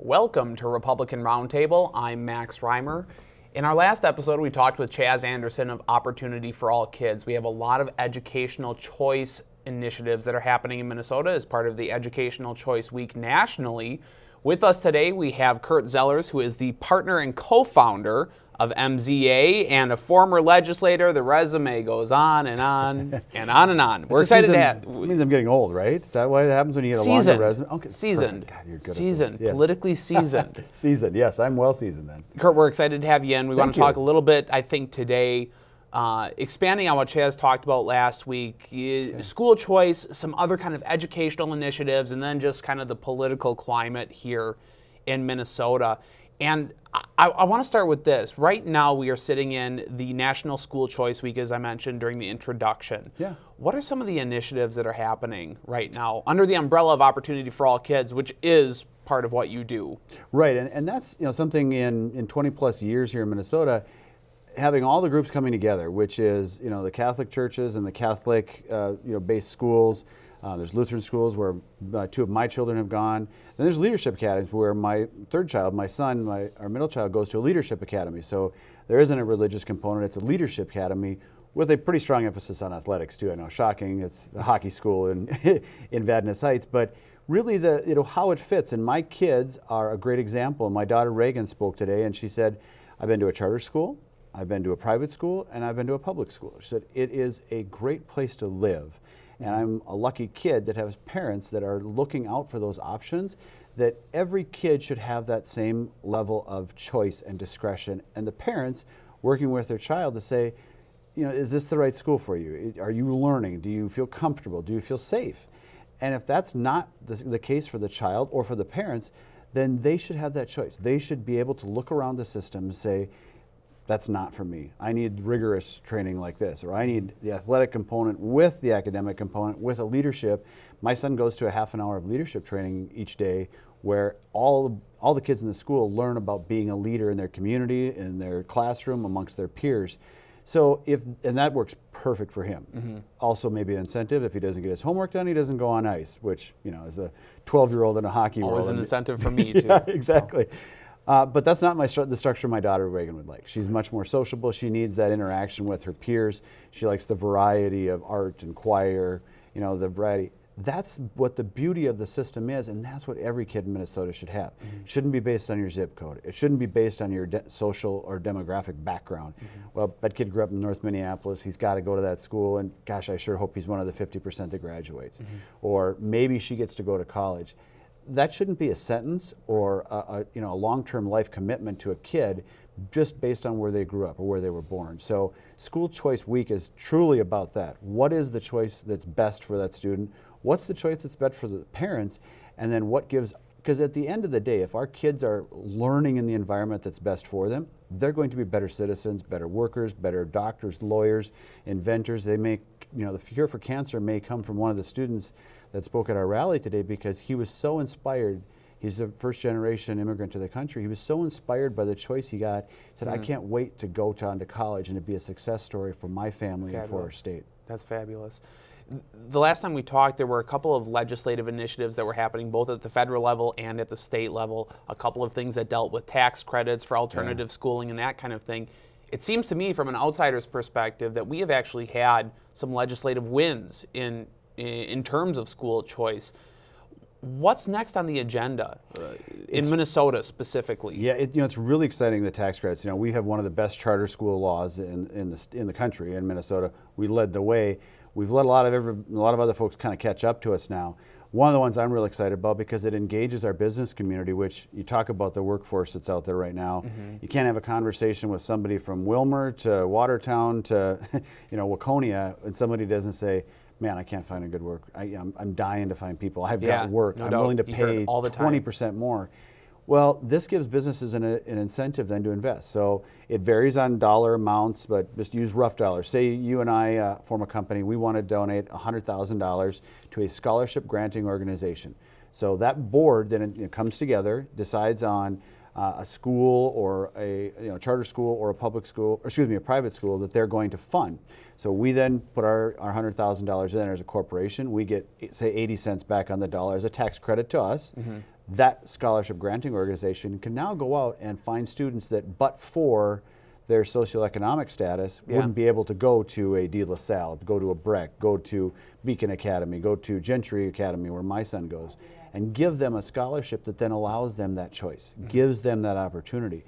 Welcome to Republican Roundtable. I'm Max Reimer. In our last episode, we talked with Chaz Anderson of Opportunity for All Kids. We have a lot of educational choice initiatives that are happening in Minnesota as part of the Educational Choice Week nationally. With us today, we have Kurt Zellers, who is the partner and co-founder of MZA and a former legislator. The resume goes on and on and on and on. We're excited to have. It means I'm getting old, right? Is that why it happens when you get a longer resume? Okay, seasoned. God, you're good seasoned. at this. Yes. Politically seasoned. Seasoned, yes. I'm well seasoned then. Kurt, we're excited to have you in. We want to talk a little bit, I think, today, expanding on what Chaz talked about last week, school choice, some other kind of educational initiatives, and then just kind of the political climate here in Minnesota. And I want to start with this. Right now, we are sitting in the National School Choice Week, as I mentioned during the introduction. Yeah. What are some of the initiatives that are happening right now under the umbrella of Opportunity for All Kids, which is part of what you do? Right, and that's something in 20 plus years here in Minnesota, having all the groups coming together, which is the Catholic churches and the Catholic based schools. There's Lutheran schools where two of my children have gone. Then there's leadership academies where my third child, my son, our middle child, goes to a leadership academy. So there isn't a religious component. It's a leadership academy with a pretty strong emphasis on athletics too. I know, shocking. It's a hockey school in Vadnais Heights, but really how it fits. And my kids are a great example. My daughter Reagan spoke today, and she said, "I've been to a charter school, I've been to a private school, and I've been to a public school." She said, "It is a great place to live. And I'm a lucky kid that has parents that are looking out for those options, that every kid should have that same level of choice and discretion. And the parents working with their child to say, is this the right school for you? Are you learning? Do you feel comfortable? Do you feel safe? And if that's not the case for the child or for the parents, then they should have that choice. They should be able to look around the system and say, that's not for me. I need rigorous training like this, or I need the athletic component with the academic component with a leadership. My son goes to a half an hour of leadership training each day where all the kids in the school learn about being a leader in their community, in their classroom, amongst their peers. So and that works perfect for him. Mm-hmm. Also maybe an incentive, if he doesn't get his homework done, he doesn't go on ice, which, as a 12-year-old in a hockey world. Always an incentive for me too. Yeah, exactly. So. But that's not the structure my daughter Reagan would like. She's much more sociable. She needs that interaction with her peers. She likes the variety of art and choir, the variety. That's what the beauty of the system is, and that's what every kid in Minnesota should have. Mm-hmm. It shouldn't be based on your zip code. It shouldn't be based on your social or demographic background. Mm-hmm. Well, that kid grew up in North Minneapolis. He's got to go to that school, and gosh, I sure hope he's one of the 50% that graduates. Mm-hmm. Or maybe she gets to go to college. That shouldn't be a sentence or a long-term life commitment to a kid just based on where they grew up or where they were born. So School Choice Week is truly about that. What is the choice that's best for that student? What's the choice that's best for the parents? And then because at the end of the day, if our kids are learning in the environment that's best for them, they're going to be better citizens, better workers, better doctors, lawyers, inventors. The cure for cancer may come from one of the students that spoke at our rally today because he was so inspired. He's a first-generation immigrant to the country. He was so inspired by the choice he got. He said, I can't wait to go on to college and to be a success story for my family and for our state. That's fabulous. The last time we talked, there were a couple of legislative initiatives that were happening both at the federal level and at the state level, a couple of things that dealt with tax credits for alternative schooling and that kind of thing. It seems to me, from an outsider's perspective, that we have actually had some legislative wins in terms of school choice. What's next on the agenda in Minnesota specifically? Yeah, it's really exciting, the tax credits. We have one of the best charter school laws in the country in Minnesota. We led the way. We've let a lot of other folks kind of catch up to us now. One of the ones I'm really excited about because it engages our business community, which you talk about the workforce that's out there right now. Mm-hmm. You can't have a conversation with somebody from Wilmer to Watertown to Waconia and somebody doesn't say, man, I can't find a good work. I'm dying to find people. I've got work. I'm willing to pay 20% more. Well, this gives businesses an incentive then to invest. So it varies on dollar amounts, but just use rough dollars. Say you and I form a company. We want to donate $100,000 to a scholarship granting organization. So that board then it comes together, decides on a school or a charter school or a public school, or excuse me, a private school that they're going to fund. So we then put our $100,000 in as a corporation. We get, say, 80 cents back on the dollar as a tax credit to us. Mm-hmm. that scholarship granting organization can now go out and find students that, but for their socioeconomic status, wouldn't be able to go to a De La Salle, go to a Breck, go to Beacon Academy, go to Gentry Academy, where my son goes, and give them a scholarship that then allows them that choice, gives them that opportunity.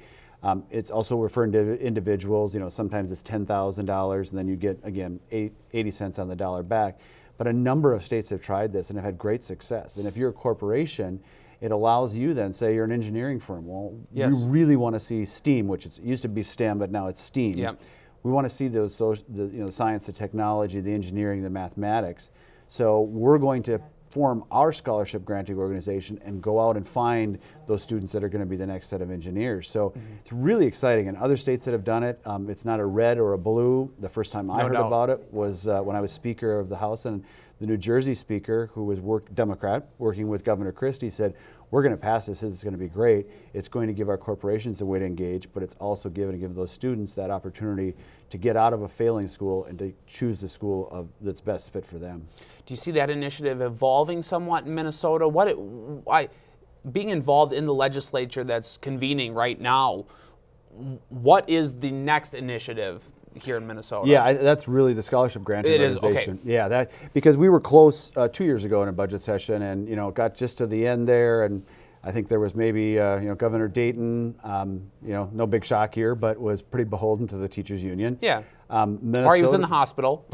It's also referring to individuals, sometimes it's $10,000 and then you get, again, 80 cents on the dollar back. But a number of states have tried this and have had great success. And if you're a corporation, it allows you then, say you're an engineering firm, well, you really want to see STEAM, which it used to be STEM, but now it's STEAM. Yep. We want to see those, the science, the technology, the engineering, the mathematics. So we're going to form our scholarship granting organization and go out and find those students that are going to be the next set of engineers. So it's really exciting. And other states that have done it, it's not a red or a blue. The first time I heard about it was when I was Speaker of the House, and the New Jersey Speaker, who was Democrat, working with Governor Christie, said, we're going to pass this, it's going to be great. It's going to give our corporations a way to engage, but it's also going to give those students that opportunity to get out of a failing school and to choose the school that's best fit for them. Do you see that initiative evolving somewhat in Minnesota? Being involved in the legislature that's convening right now, what is the next initiative here in Minnesota? Yeah, that's really the scholarship granting organization. Okay. Yeah, because we were close 2 years ago in a budget session, and got just to the end there, and I think there was maybe Governor Dayton, no big shock here, but was pretty beholden to the teachers union. Yeah. Minnesota, or he was in the hospital.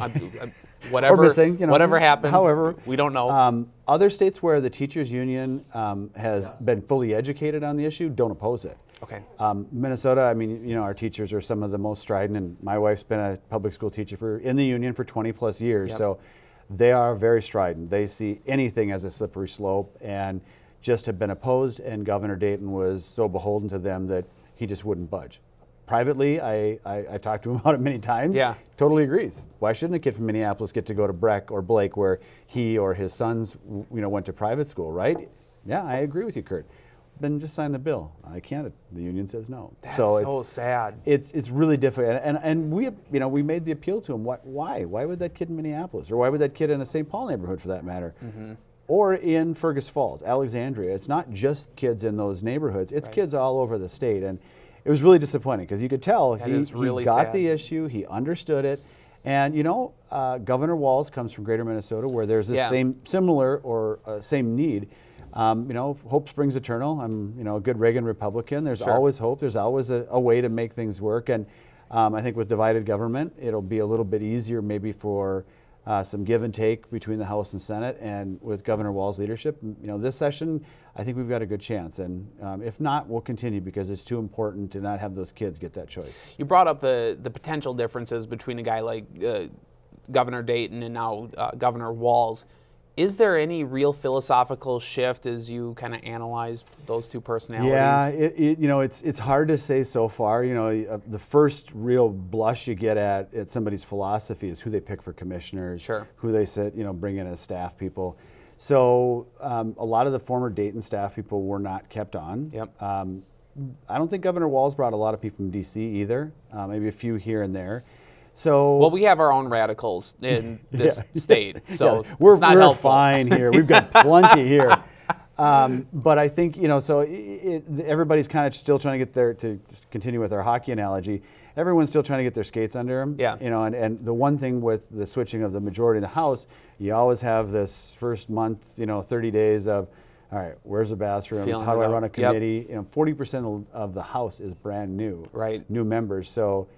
Whatever, or missing, whatever happened. However, we don't know. Other states where the teachers union has been fully educated on the issue don't oppose it. Okay. Minnesota, our teachers are some of the most strident, and my wife's been a public school teacher in the union for 20 plus years, so they are very strident. They see anything as a slippery slope and just have been opposed, and Governor Dayton was so beholden to them that he just wouldn't budge. Privately, I've talked to him about it many times. Yeah. Totally agrees. Why shouldn't a kid from Minneapolis get to go to Breck or Blake where he or his sons went to private school, right? Yeah, I agree with you, Kurt. Then just sign the bill. I can't. The union says no. That's so sad. It's really difficult, and we made the appeal to him. Why would that kid in Minneapolis, or why would that kid in a St. Paul neighborhood, for that matter, or in Fergus Falls, Alexandria? It's not just kids in those neighborhoods. It's kids all over the state, and it was really disappointing because you could tell he got the issue, he understood it, and Governor Walz comes from Greater Minnesota, where there's this similar or same need. Hope springs eternal. I'm a good Reagan Republican. There's always hope. There's always a way to make things work, and I think with divided government, it'll be a little bit easier maybe for some give and take between the House and Senate, and with Governor Walz's leadership, this session, I think we've got a good chance. And if not, we'll continue because it's too important to not have those kids get that choice. You brought up the potential differences between a guy like Governor Dayton and now Governor Walz. Is there any real philosophical shift as you kind of analyze those two personalities? Yeah, it's hard to say so far. The first real blush you get at somebody's philosophy is who they pick for commissioners, who they bring in as staff people. So a lot of the former Dayton staff people were not kept on. Yep. I don't think Governor Walz brought a lot of people from D.C. either, maybe a few here and there. So, well, we have our own radicals in this state, so we're not helpful. Fine here. We've got plenty here. But I think, everybody's kind of still trying to get to continue with our hockey analogy, everyone's still trying to get their skates under them. Yeah. And the one thing with the switching of the majority in the House, you always have this first month, 30 days of, all right, where's the bathrooms? How do I run a committee? 40% of the House is brand new. Right. New members. So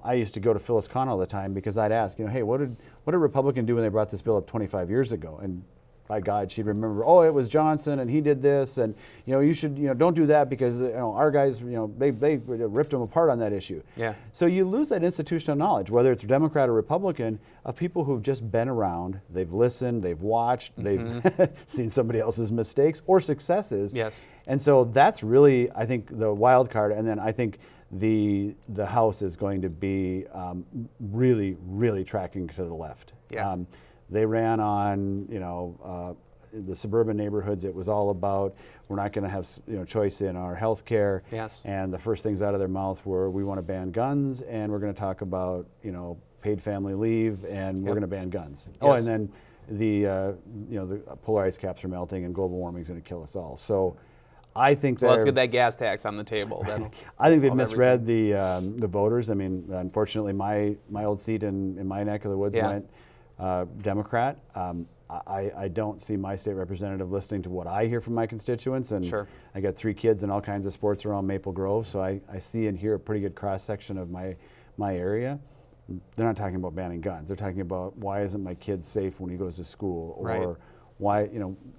I used to go to Phyllis Connell all the time because I'd ask, hey, what did a Republican do when they brought this bill up 25 years ago? And by God, she'd remember, oh, it was Johnson and he did this, and you should, don't do that because our guys, they ripped them apart on that issue. Yeah. So you lose that institutional knowledge, whether it's Democrat or Republican, of people who've just been around, they've listened, they've watched, they've seen somebody else's mistakes or successes. Yes. And so that's really, I think, the wild card. And then I think the House is going to be really, really tracking to the left. Yeah. They ran on, the suburban neighborhoods. It was all about we're not going to have choice in our health care. Yes. And the first things out of their mouth were we want to ban guns, and we're going to talk about paid family leave, and we're going to ban guns. Yes. Oh, and then the polar ice caps are melting and global warming is going to kill us all. So I think let's get that gas tax on the table. I think they've misread the voters. I mean, unfortunately, my old seat in my neck of the woods went Democrat. I don't see my state representative listening to what I hear from my constituents, and I got 3 kids in all kinds of sports around Maple Grove, so I see and hear a pretty good cross section of my area. They're not talking about banning guns. They're talking about why isn't my kid safe when he goes to school, or why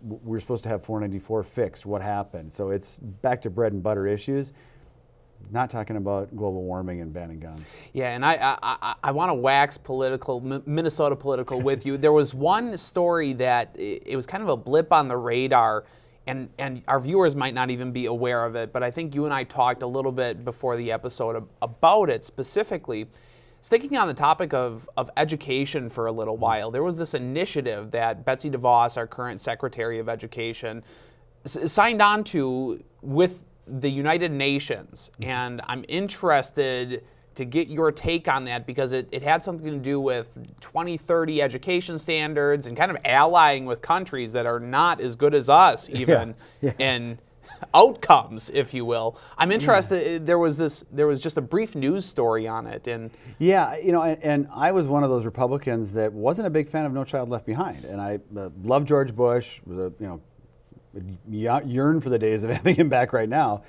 we're supposed to have 494 fixed. What happened? So it's back to bread and butter issues. Not talking about global warming and banning guns. Yeah, and I want to wax political, Minnesota political with you. There was one story that it was kind of a blip on the radar, and our viewers might not even be aware of it, but I think you and I talked a little bit before the episode about it specifically. Sticking on the topic of education for a little while, there was this initiative that Betsy DeVos, our current Secretary of Education, signed on to with the United Nations, and I'm interested to get your take on that because it had something to do with 2030 education standards and kind of allying with countries that are not as good as us even in outcomes, if you will. I'm interested. There was just a brief news story on it, and and I was one of those Republicans that wasn't a big fan of No Child Left Behind, and I love George Bush. Yearn for the days of having him back right now,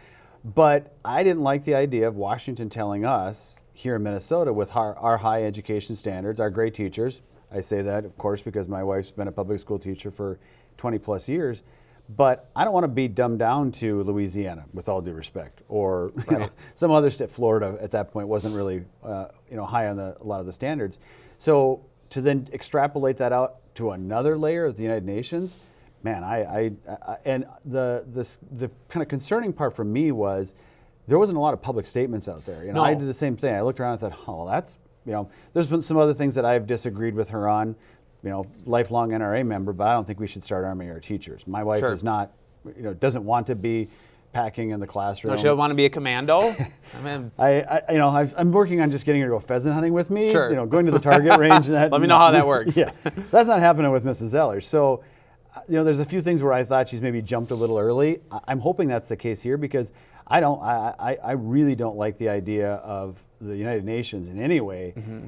but I didn't like the idea of Washington telling us here in Minnesota with our high education standards, our great teachers. I say that, of course, because my wife's been a public school teacher for 20 plus years. But I don't want to be dumbed down to Louisiana, with all due respect, or some other state. Florida at that point wasn't really high on a lot of the standards. So to then extrapolate that out to another layer of the United Nations, man, and the kind of concerning part for me was there wasn't a lot of public statements out there. I did the same thing. I looked around and thought, oh, well, that's there's been some other things that I've disagreed with her on. Lifelong NRA member, but I don't think we should start arming our teachers. My wife is not, doesn't want to be packing in the classroom. No, she doesn't want to be a commando. I'm working on just getting her to go pheasant hunting with me. Going to the target range. And that, Let me know how that works. That's not happening with Mrs. Zellers. So, there's a few things where I thought she's maybe jumped a little early. I'm hoping that's the case here because I really don't like the idea of the United Nations in any way. Mm-hmm.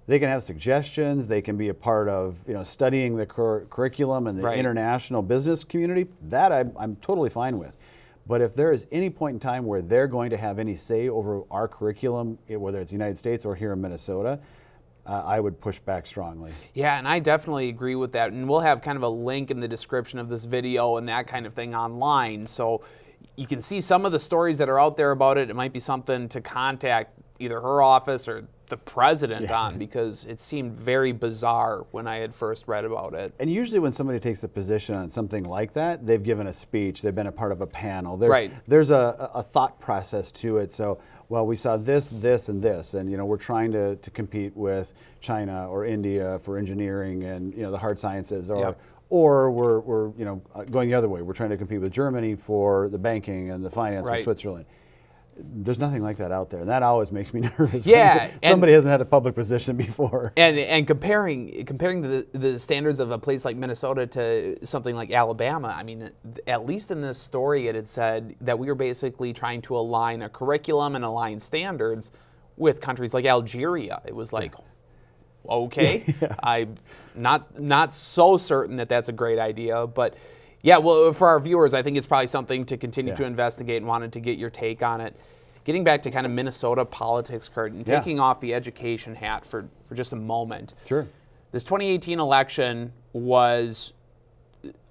They can have suggestions. They can be a part of studying the curriculum and the international business community. That I'm totally fine with. But if there is any point in time where they're going to have any say over our curriculum, whether it's the United States or here in Minnesota, I would push back strongly. Yeah, and I definitely agree with that. And we'll have kind of a link in the description of this video and that kind of thing online. So you can see some of the stories that are out there about it. It might be something to contact either her office or the president on, because it seemed very bizarre when I had first read about it. And usually when somebody takes a position on something like that, they've given a speech, they've been a part of a panel. There's a thought process to it. So, well, we saw this, this, and this, and we're trying to compete with China or India for engineering and the hard sciences, or we're going the other way. We're trying to compete with Germany for the banking and the finance of Switzerland. There's nothing like that out there, and that always makes me nervous. Yeah, somebody hasn't had a public position before. And comparing the standards of a place like Minnesota to something like Alabama, I mean, at least in this story, it had said that we were basically trying to align a curriculum and align standards with countries like Algeria. It was like, okay, I'm not so certain that that's a great idea, but. Yeah, well, for our viewers, I think it's probably something to continue to investigate, and wanted to get your take on it. Getting back to kind of Minnesota politics, Kurt, and taking off the education hat for just a moment. Sure. This 2018 election was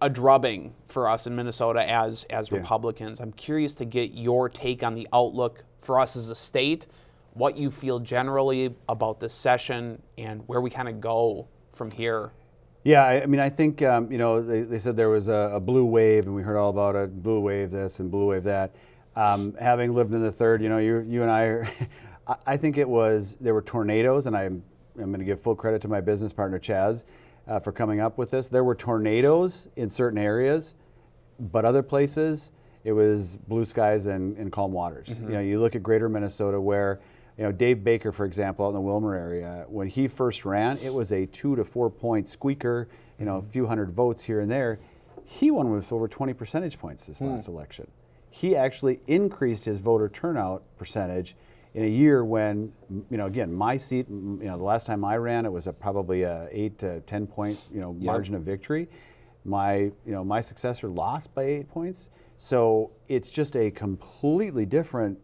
a drubbing for us in Minnesota as Republicans. I'm curious to get your take on the outlook for us as a state, what you feel generally about this session, and where we kind of go from here. Yeah, I mean, I think, they said there was a blue wave, and we heard all about it, blue wave this and blue wave that. Having lived in the third, you and I are, I think there were tornadoes, and I'm going to give full credit to my business partner, Chaz, for coming up with this. There were tornadoes in certain areas, but other places, it was blue skies and calm waters. Mm-hmm. You look at greater Minnesota where, Dave Baker, for example, out in the Wilmer area, when he first ran, it was a 2 to 4 point squeaker a few hundred votes here and there. He won with over 20 percentage points this last election. He actually increased his voter turnout percentage in a year when, again, my seat, the last time I ran, it was probably a 8 to 10 point, margin of victory. My successor lost by 8 points. So it's just a completely different,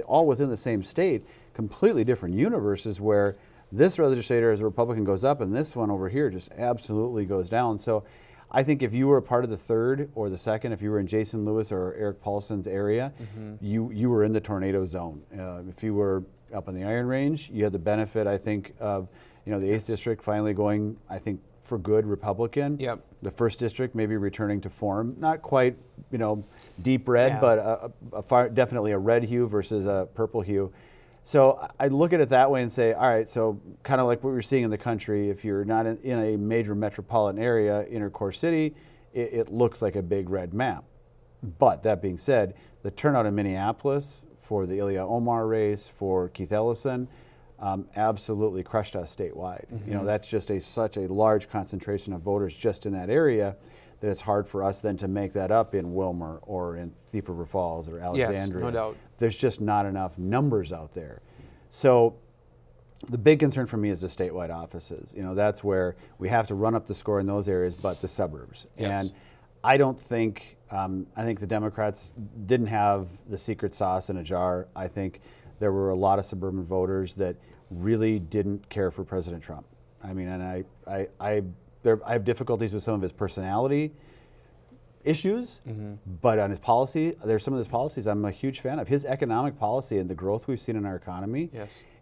all within the same state, completely different universes where this legislator as a Republican goes up and this one over here just absolutely goes down. So I think if you were a part of the third or the second, if you were in Jason Lewis or Eric Paulson's area, you were in the tornado zone. If you were up in the Iron Range, you had the benefit, I think, of the 8th District finally going, I think, for good Republican. Yep. The 1st District maybe returning to form. Not quite, deep red, but definitely a red hue versus a purple hue. So I look at it that way and say, all right, so kind of like what we're seeing in the country, if you're not in a major metropolitan area, inner core city, it looks like a big red map. But that being said, the turnout in Minneapolis for the Ilya Omar race, for Keith Ellison, absolutely crushed us statewide. That's just such a large concentration of voters just in that area that it's hard for us then to make that up in Wilmer or in Thief River Falls or Alexandria. Yes, no doubt. There's just not enough numbers out there. So the big concern for me is the statewide offices. That's where we have to run up the score in those areas, but the suburbs. Yes. And I don't think, I think the Democrats didn't have the secret sauce in a jar. I think there were a lot of suburban voters that really didn't care for President Trump. I mean, and I have difficulties with some of his personality issues, but on his policy, there's some of his policies I'm a huge fan of. His economic policy and the growth we've seen in our economy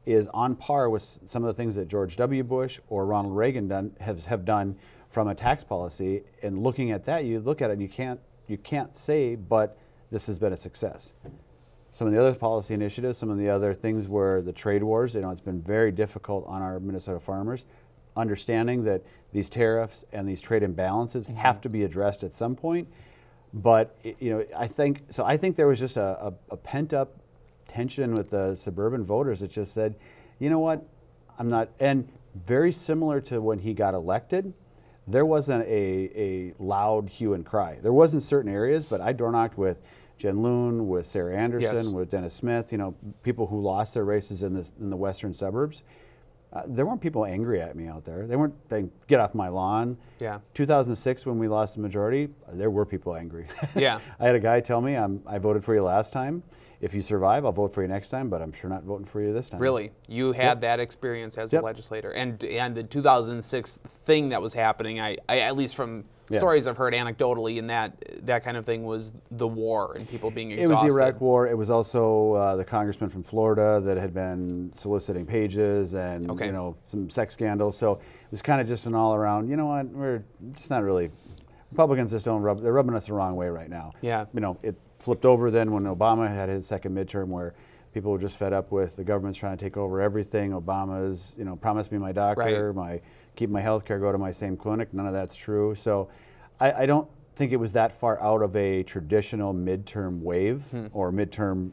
is on par with some of the things that George W. Bush or Ronald Reagan have done from a tax policy. And looking at that, you look at it and you can't say, but this has been a success. Some of the other policy initiatives, some of the other things were the trade wars. It's been very difficult on our Minnesota farmers, understanding that these tariffs and these trade imbalances have to be addressed at some point. But I think there was just a pent-up tension with the suburban voters that just said, you know what, I'm not. And very similar to when he got elected, there wasn't a loud hue and cry. There was in certain areas, but I door knocked with Jen Loon, with Sarah Anderson, with Dennis Smith, people who lost their races in the western suburbs. There weren't people angry at me out there. They weren't saying, get off my lawn. 2006, when we lost the majority, there were people angry. I had a guy tell me, I voted for you last time. If you survive, I'll vote for you next time, but I'm sure not voting for you this time. Really? You had that experience as a legislator. And the 2006 thing that was happening, I at least from stories I've heard anecdotally, and that kind of thing was the war and people being exhausted. It was the Iraq War. It was also the congressman from Florida that had been soliciting pages and some sex scandals. So it was kind of just an all around, we're just not really, Republicans just they're rubbing us the wrong way right now. It flipped over then when Obama had his second midterm where people were just fed up with the government's trying to take over everything. Obama's, promised me my doctor, keep my health care, go to my same clinic. None of that's true. So I don't think it was that far out of a traditional midterm wave or midterm,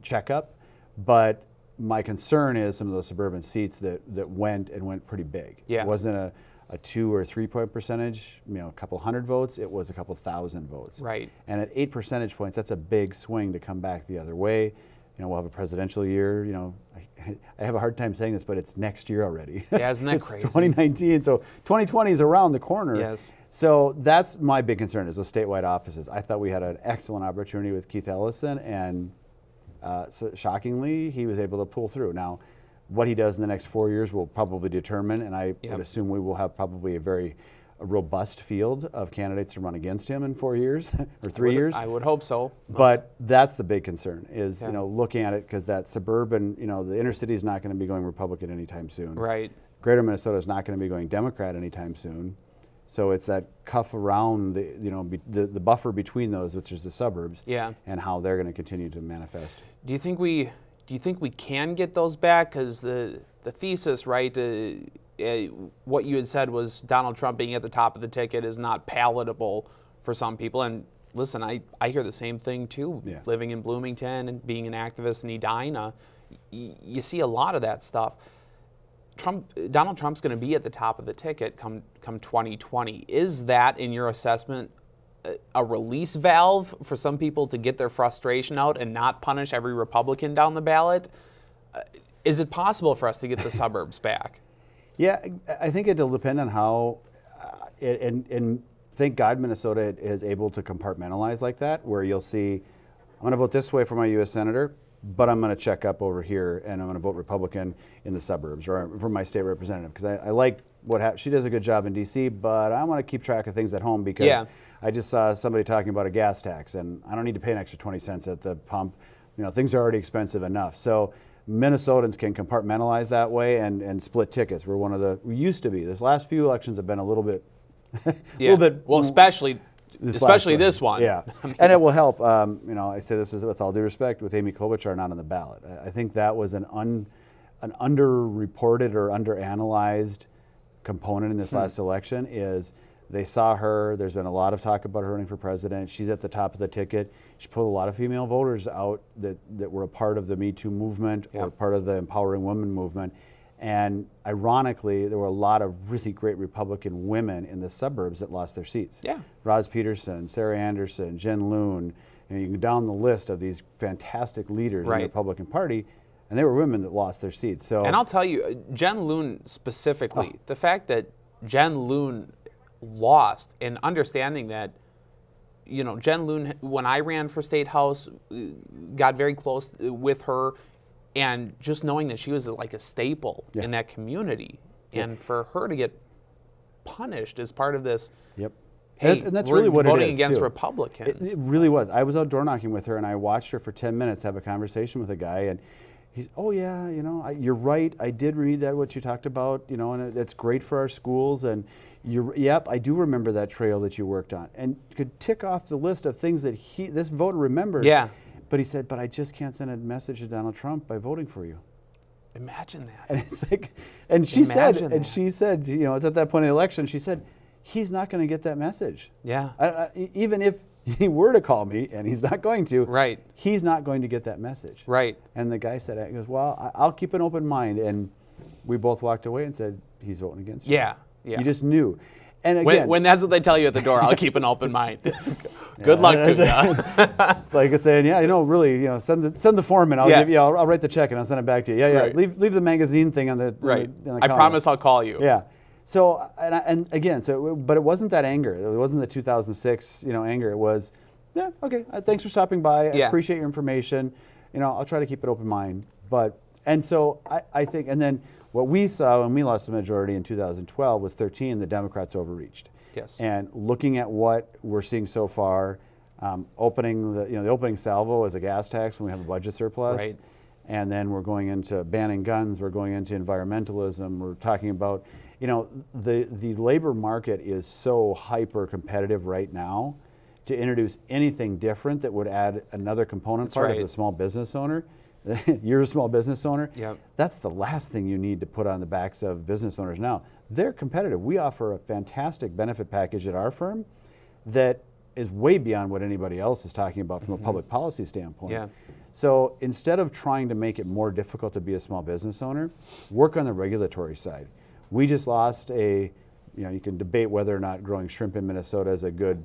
checkup. But my concern is some of those suburban seats that went pretty big. It wasn't a 2 or 3 point percentage, a couple hundred votes. It was a couple thousand votes. And at 8 percentage points, that's a big swing to come back the other way. We'll have a presidential year. I have a hard time saying this, but it's next year already. Isn't that it's crazy? 2019, so 2020 is around the corner. So that's my big concern is those statewide offices. I thought we had an excellent opportunity with Keith Ellison, and so shockingly, he was able to pull through. Now, what he does in the next 4 years will probably determine, and I would assume we will have probably a very robust field of candidates to run against him in 4 years or 3 years. I would hope so. But that's the big concern is, looking at it because that suburban, the inner city is not going to be going Republican anytime soon. Greater Minnesota is not going to be going Democrat anytime soon. So it's that cuff around the buffer between those, which is the suburbs, and how they're going to continue to manifest. Do you think we can get those back? Because the thesis, what you had said was Donald Trump being at the top of the ticket is not palatable for some people. And listen, I hear the same thing too. Living in Bloomington and being an activist in Edina, you see a lot of that stuff. Donald Trump's going to be at the top of the ticket come 2020. Is that, in your assessment, a release valve for some people to get their frustration out and not punish every Republican down the ballot? Is it possible for us to get the suburbs back? Yeah, I think it'll depend on how, and thank God Minnesota is able to compartmentalize like that, where you'll see, I'm going to vote this way for my U.S. Senator, but I'm going to check up over here and I'm going to vote Republican in the suburbs or for my state representative, because I like she does a good job in D.C., but I want to keep track of things at home because I just saw somebody talking about a gas tax and I don't need to pay an extra 20 cents at the pump. Things are already expensive enough. So Minnesotans can compartmentalize that way and split tickets. We used to be. This last few elections have been a little bit, well, especially this one. Yeah, and it will help. I say this is with all due respect, with Amy Klobuchar not on the ballot. I think that was an underreported or underanalyzed component in this last election. Is they saw her. There's been a lot of talk about her running for president. She's at the top of the ticket. She pulled a lot of female voters out that were a part of the Me Too movement or part of the Empowering Women movement. And ironically, there were a lot of really great Republican women in the suburbs that lost their seats. Yeah. Roz Peterson, Sarah Anderson, Jen Loon. You can go down the list of these fantastic leaders in the Republican Party, and they were women that lost their seats. So, and I'll tell you, Jen Loon specifically, the fact that Jen Loon lost, and understanding that, Jen Loon, when I ran for State House, got very close with her. And just knowing that she was like a staple in that community, and for her to get punished as part of this, hey, that's we're really what voting it is, against too. Republicans. It really was. I was out door knocking with her, and I watched her for 10 minutes have a conversation with a guy, and he's, oh yeah, you're right. I did read that what you talked about, and it's great for our schools, and I do remember that trail that you worked on, and you could tick off the list of things that this voter remembered. Yeah. But he said, but I just can't send a message to Donald Trump by voting for you. Imagine that. And it's like, and she said, it's at that point in the election, she said, he's not going to get that message. Yeah. Even if he were to call me, and he's not going to, he's not going to get that message. Right. And the guy said, he goes, well, I'll keep an open mind. And we both walked away and said, he's voting against you. Yeah. You just knew. And again, when that's what they tell you at the door, I'll keep an open mind. Good luck to you. It's like it's saying, really, send the form in. I'll write the check and I'll send it back to you. Right. Leave the magazine thing on the on the I promise I'll call you. Yeah. So and again, but it wasn't that anger. It wasn't the 2006 anger. It was, okay. Thanks for stopping by. I appreciate your information. I'll try to keep an open mind. And so I think, and then what we saw when we lost the majority in 2012 was 13, the Democrats overreached. Yes. And looking at what we're seeing so far, opening the opening salvo as a gas tax when we have a budget surplus. Right. And then we're going into banning guns, we're going into environmentalism, we're talking about, the labor market is so hyper competitive right now. To introduce anything different that would add another component as a small business owner. You're a small business owner. Yep. That's the last thing you need to put on the backs of business owners now. They're competitive. We offer a fantastic benefit package at our firm that is way beyond what anybody else is talking about from a public policy standpoint. Yeah. So instead of trying to make it more difficult to be a small business owner, work on the regulatory side. We just lost you can debate whether or not growing shrimp in Minnesota is a good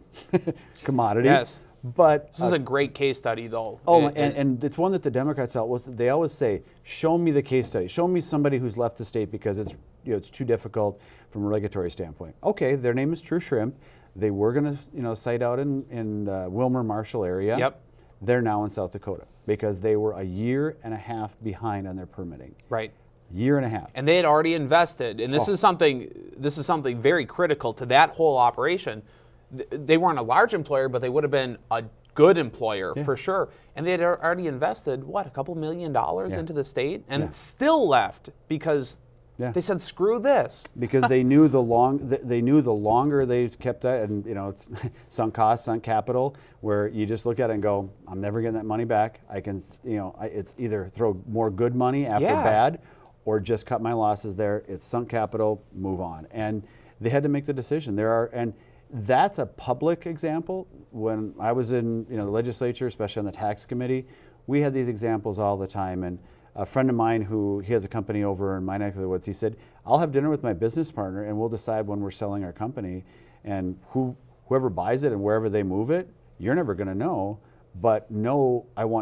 commodity. Yes. But this is a great case study, though. And it's one that the Democrats they always say, show me the case study. Show me somebody who's left the state because it's too difficult from a regulatory standpoint. Okay, their name is True Shrimp. They were going to site out in Wilmer Marshall area. Yep. They're now in South Dakota because they were a year and a half behind on their permitting. Right. Year and a half. And they had already invested, and this is something very critical to that whole operation. They weren't a large employer, but they would have been a good employer for sure. And they had already invested a couple $1 million into the state, and it still left because they said screw this. Because they knew the longer they kept that, and it's sunk cost, sunk capital, where you just look at it and go, I'm never getting that money back. I can it's either throw more good money after bad, or just cut my losses there. It's sunk capital, move on. And they had to make the decision. And that's a public example. When I was in the legislature, especially on the tax committee, we had these examples all the time. And a friend of mine he has a company over in my neck of the woods, he said, I'll have dinner with my business partner and we'll decide when we're selling our company, and whoever buys it and wherever they move it, you're never going to know. But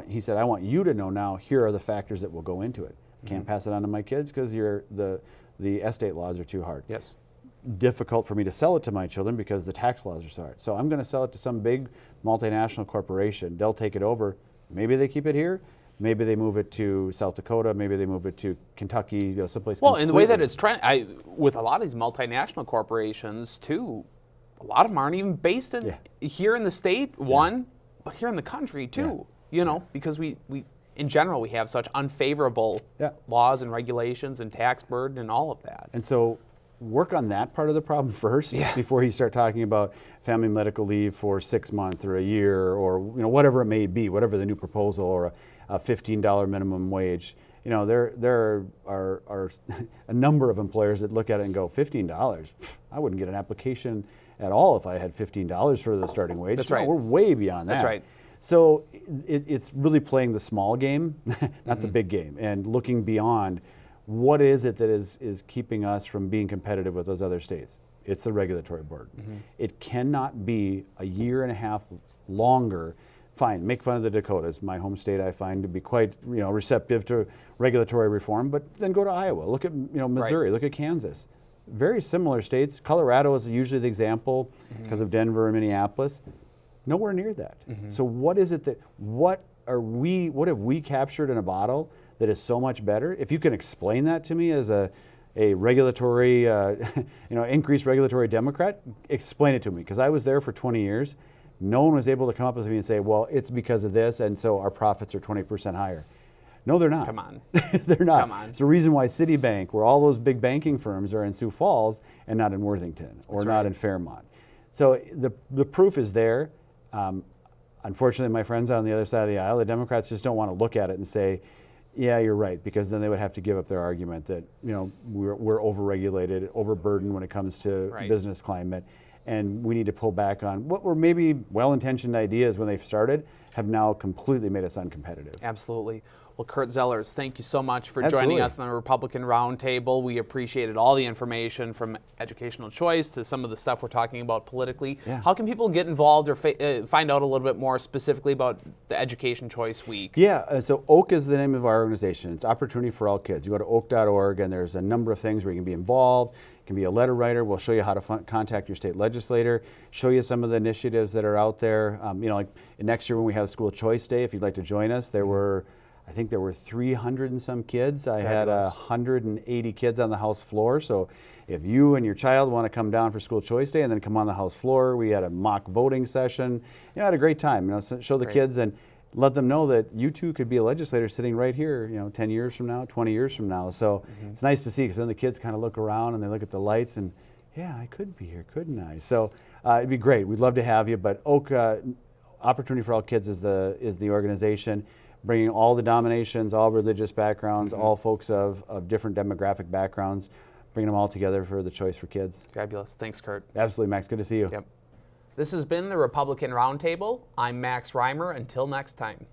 he said, I want you to know now, here are the factors that will go into it. Can't pass it on to my kids because the estate laws are too hard. Yes. Difficult for me to sell it to my children because the tax laws are so hard. So I'm going to sell it to some big multinational corporation. They'll take it over. Maybe they keep it here. Maybe they move it to South Dakota. Maybe they move it to Kentucky, someplace. Well, in the way that it's trending, with a lot of these multinational corporations too, a lot of them aren't even based here in the state, but here in the country too. Because we in general, we have such unfavorable laws and regulations and tax burden and all of that. And so work on that part of the problem first before you start talking about family medical leave for 6 months or a year or whatever it may be, whatever the new proposal, or a $15 minimum wage. There are a number of employers that look at it and go, $15? I wouldn't get an application at all if I had $15 for the starting wage. That's right. We're way beyond that. That's right. So it's really playing the small game, not the big game, and looking beyond what is it that is keeping us from being competitive with those other states. It's the regulatory burden. It cannot be a year and a half longer. Fine, make fun of the Dakotas. My home state I find to be quite receptive to regulatory reform, but then go to Iowa. Look at Missouri, look at Kansas. Very similar states. Colorado is usually the example because of Denver and Minneapolis. Nowhere near that. So what is it what have we captured in a bottle that is so much better? If you can explain that to me as a regulatory, increased regulatory Democrat, explain it to me, because I was there for 20 years. No one was able to come up with me and say, well, it's because of this, and so our profits are 20% higher. No, they're not. Come on. They're not. Come on. It's the reason why Citibank, where all those big banking firms are in Sioux Falls and not in Worthington or not in Fairmont. So the proof is there. Unfortunately, my friends on the other side of the aisle, the Democrats just don't want to look at it and say, yeah, you're right, because then they would have to give up their argument that we're overregulated, overburdened when it comes to business climate, and we need to pull back on what were maybe well-intentioned ideas when they started, have now completely made us uncompetitive. Absolutely. Well, Kurt Zellers, thank you so much for joining us on the Republican Roundtable. We appreciated all the information, from educational choice to some of the stuff we're talking about politically. How can people get involved or find out a little bit more specifically about the Education Choice Week? So OAK is the name of our organization. It's Opportunity for All Kids. You go to oak.org, and there's a number of things where you can be involved. You can be a letter writer. We'll show you how to contact your state legislator, show you some of the initiatives that are out there. Like next year when we have School Choice Day, if you'd like to join us, I think there were 300 and some kids. I had 180 kids on the House floor. So if you and your child want to come down for School Choice Day and then come on the House floor, we had a mock voting session. I had a great time. Show the kids and let them know that you too could be a legislator sitting right here, 10 years from now, 20 years from now. So it's nice to see, because then the kids kind of look around and they look at the lights and, yeah, I could be here, couldn't I? So it'd be great. We'd love to have you. But OAK, Opportunity for All Kids, is the organization, bringing all the denominations, all religious backgrounds, all folks of different demographic backgrounds, bringing them all together for the choice for kids. Fabulous. Thanks, Kurt. Absolutely, Max. Good to see you. Yep. This has been the Republican Roundtable. I'm Max Reimer. Until next time.